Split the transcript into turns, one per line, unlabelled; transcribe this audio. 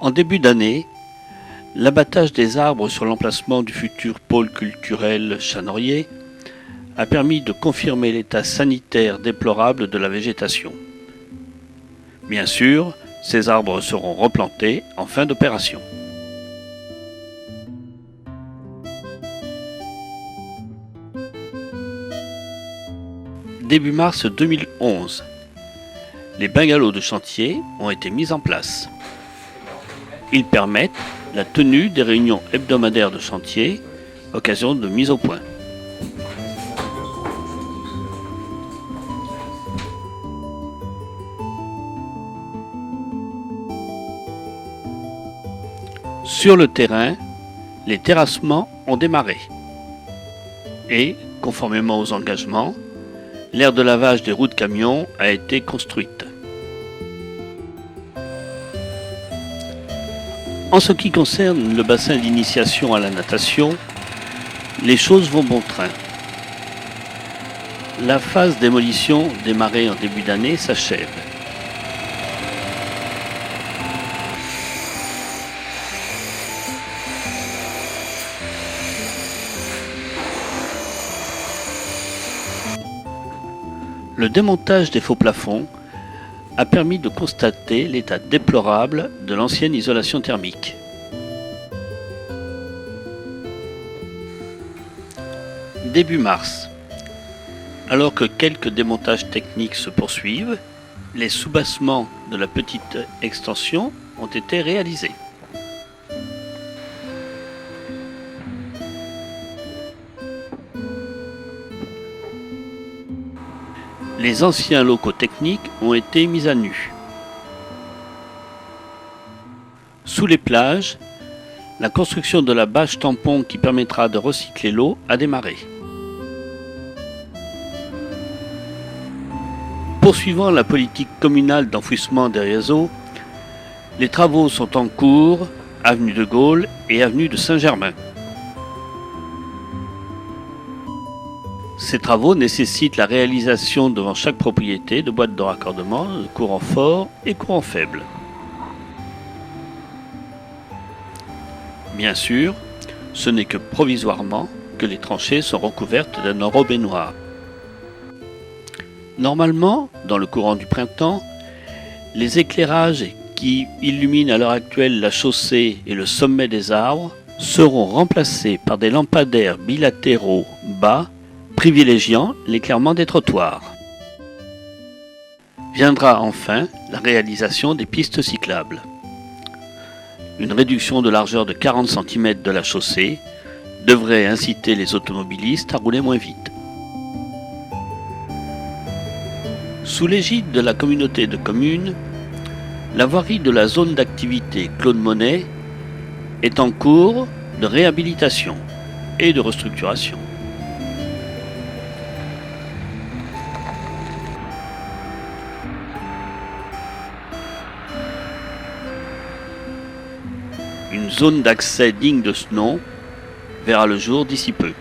En début d'année, l'abattage des arbres sur l'emplacement du futur pôle culturel Chanorier a permis de confirmer l'état sanitaire déplorable de la végétation. Bien sûr, ces arbres seront replantés en fin d'opération. Début mars 2011, les bungalows de chantier ont été mis en place. Ils permettent la tenue des réunions hebdomadaires de chantier, occasion de mise au point. Sur le terrain, les terrassements ont démarré. Et, conformément aux engagements, l'aire de lavage des roues de camion a été construite. En ce qui concerne le bassin d'initiation à la natation, les choses vont bon train. La phase démolition démarrée en début d'année s'achève. Le démontage des faux plafonds a permis de constater l'état déplorable de l'ancienne isolation thermique. Début mars, alors que quelques démontages techniques se poursuivent, les soubassements de la petite extension ont été réalisés. Les anciens locaux techniques ont été mis à nu. Sous les plages, la construction de la bâche tampon qui permettra de recycler l'eau a démarré. Poursuivant la politique communale d'enfouissement des réseaux, les travaux sont en cours, avenue de Gaulle et avenue de Saint-Germain. Ces travaux nécessitent la réalisation devant chaque propriété de boîtes de raccordement de courant fort et courant faible. Bien sûr, ce n'est que provisoirement que les tranchées sont recouvertes d'un enrobé noir. Normalement, dans le courant du printemps, les éclairages qui illuminent à l'heure actuelle la chaussée et le sommet des arbres seront remplacés par des lampadaires bilatéraux bas privilégiant l'éclairement des trottoirs. Viendra enfin la réalisation des pistes cyclables. Une réduction de largeur de 40 cm de la chaussée devrait inciter les automobilistes à rouler moins vite. Sous l'égide de la communauté de communes, la voirie de la zone d'activité Claude Monet est en cours de réhabilitation et de restructuration. Une zone d'accès digne de ce nom verra le jour d'ici peu.